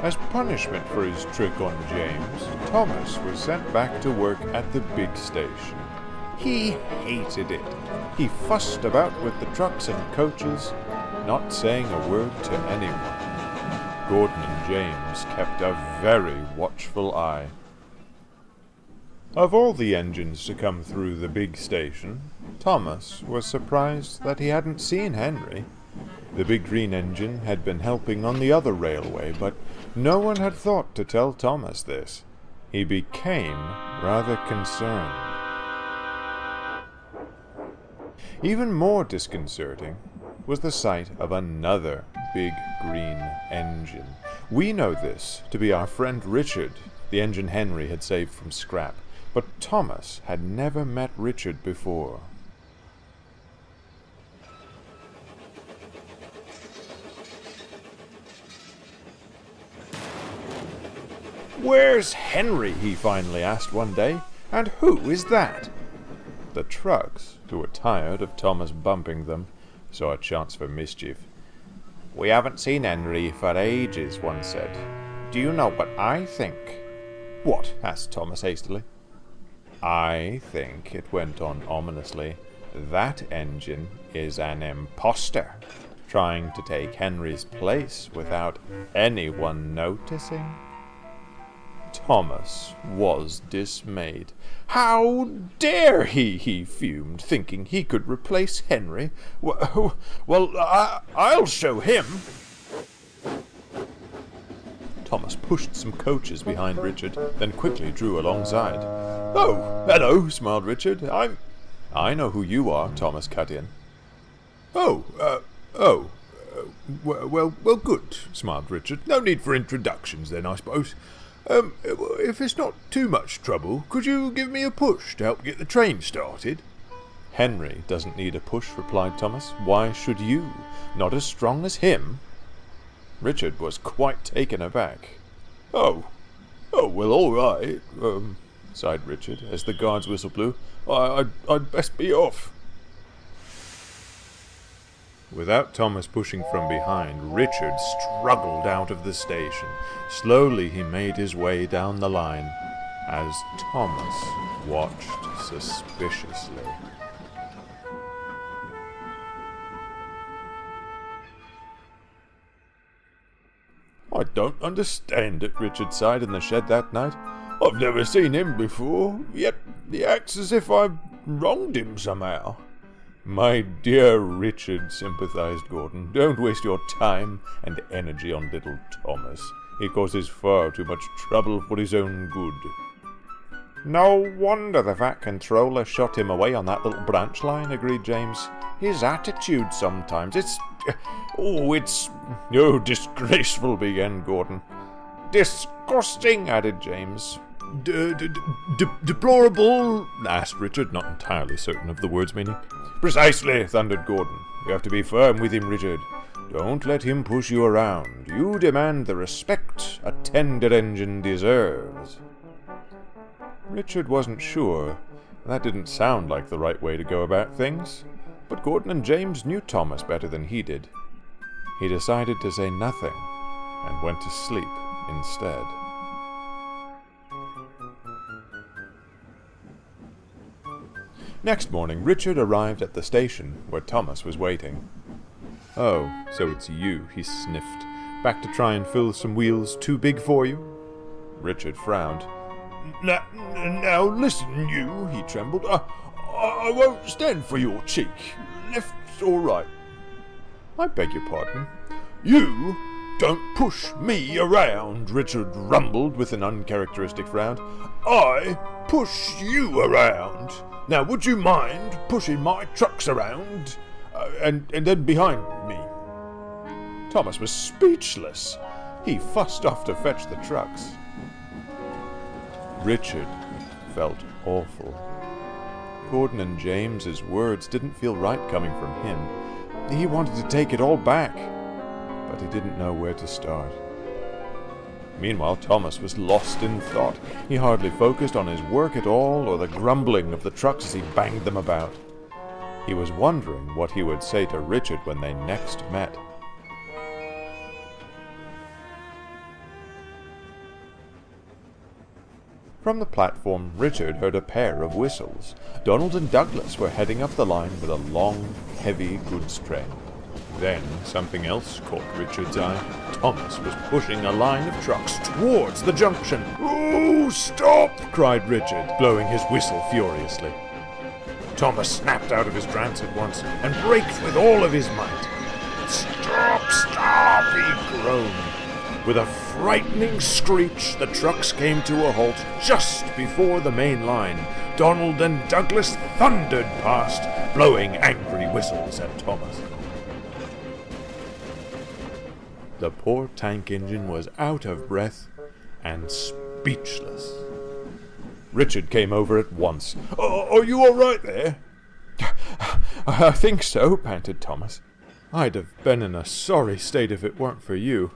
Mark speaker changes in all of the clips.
Speaker 1: As punishment for his trick on James, Thomas was sent back to work at the big station. He hated it. He fussed about with the trucks and coaches, not saying a word to anyone. Gordon and James kept a very watchful eye. Of all the engines to come through the big station, Thomas was surprised that he hadn't seen Henry. The big green engine had been helping on the other railway, but no one had thought to tell Thomas this. He became rather concerned. Even more disconcerting was the sight of another big green engine. We know this to be our friend Richard, the engine Henry had saved from scrap, but Thomas had never met Richard before. "Where's Henry?" he finally asked one day. "And who is that?" The trucks, who were tired of Thomas bumping them, saw a chance for mischief. "We haven't seen Henry for ages," one said. "Do you know what I think?" "What?" asked Thomas hastily. "I think," it went on ominously, "that engine is an imposter, trying to take Henry's place without anyone noticing." Thomas was dismayed. "How dare he?" he fumed, thinking he could replace Henry. Well, I'll show him." Thomas pushed some coaches behind Richard, then quickly drew alongside. "Oh, hello," smiled Richard. I know who you are," Thomas cut in. Well, good," smiled Richard. "No need for introductions then, I suppose. If it's not too much trouble, could you give me a push to help get the train started?" "Henry doesn't need a push," replied Thomas. "Why should you? Not as strong as him." Richard was quite taken aback. Oh, well, all right," sighed Richard, as the guard's whistle blew. I'd best be off." Without Thomas pushing from behind, Richard struggled out of the station. Slowly he made his way down the line, as Thomas watched suspiciously. "I don't understand it," Richard sighed in the shed that night. "I've never seen him before, yet he acts as if I've wronged him somehow." "My dear Richard," sympathized Gordon, "don't waste your time and energy on little Thomas. He causes far too much trouble for his own good." "No wonder the Vat Controller shot him away on that little branch line," agreed James. "His attitude sometimes, it's disgraceful," began Gordon. "Disgusting," added James. Deplorable?" asked Richard, not entirely certain of the word's meaning. "Precisely," thundered Gordon. "You have to be firm with him, Richard. Don't let him push you around. You demand the respect a tender engine deserves." Richard wasn't sure. That didn't sound like the right way to go about things. But Gordon and James knew Thomas better than he did. He decided to say nothing and went to sleep instead. Next morning, Richard arrived at the station where Thomas was waiting. "Oh, so it's you," he sniffed. "Back to try and fill some wheels too big for you?" Richard frowned. Now listen, you," he trembled. I won't stand for your cheek. Left's all right." "I beg your pardon?" "You don't push me around," Richard rumbled with an uncharacteristic frown. "I push you around. Now, would you mind pushing my trucks around, and then behind me?" Thomas was speechless. He fussed off to fetch the trucks. Richard felt awful. Gordon and James's words didn't feel right coming from him. He wanted to take it all back, but he didn't know where to start. Meanwhile, Thomas was lost in thought. He hardly focused on his work at all, or the grumbling of the trucks as he banged them about. He was wondering what he would say to Richard when they next met. From the platform, Richard heard a pair of whistles. Donald and Douglas were heading up the line with a long, heavy goods train. Then something else caught Richard's eye. Thomas was pushing a line of trucks towards the junction. "Oh, stop!" cried Richard, blowing his whistle furiously. Thomas snapped out of his trance at once and braked with all of his might. "Stop, stop!" he groaned. With a frightening screech, the trucks came to a halt just before the main line. Donald and Douglas thundered past, blowing angry whistles at Thomas. The poor tank engine was out of breath and speechless. Richard came over at once. "Are you all right there?" "I think so," panted Thomas. "I'd have been in a sorry state if it weren't for you.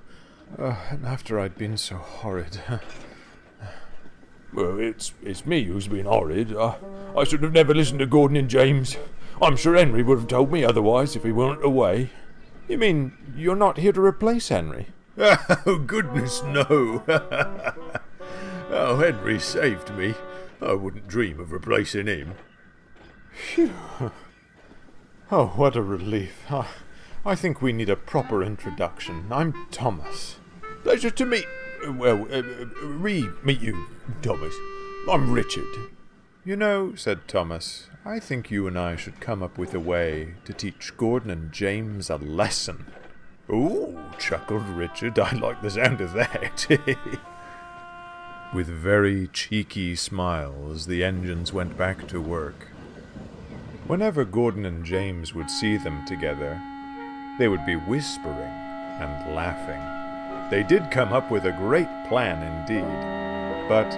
Speaker 1: And after I'd been so horrid." "Well, it's me who's been horrid. I should have never listened to Gordon and James. I'm sure Henry would have told me otherwise if he weren't away." "You mean you're not here to replace Henry?" "Oh, goodness, no. Oh, Henry saved me. I wouldn't dream of replacing him." "Phew. Oh, what a relief. I think we need a proper introduction. I'm Thomas." "Pleasure to meet... meet you, Thomas. I'm Richard." "You know," said Thomas, "I think you and I should come up with a way to teach Gordon and James a lesson." "Ooh," chuckled Richard, "I like the sound of that." With very cheeky smiles, the engines went back to work. Whenever Gordon and James would see them together, they would be whispering and laughing. They did come up with a great plan indeed, but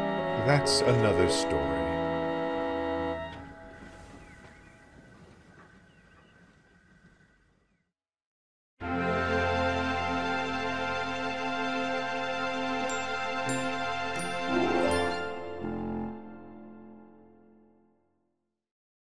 Speaker 1: that's another story.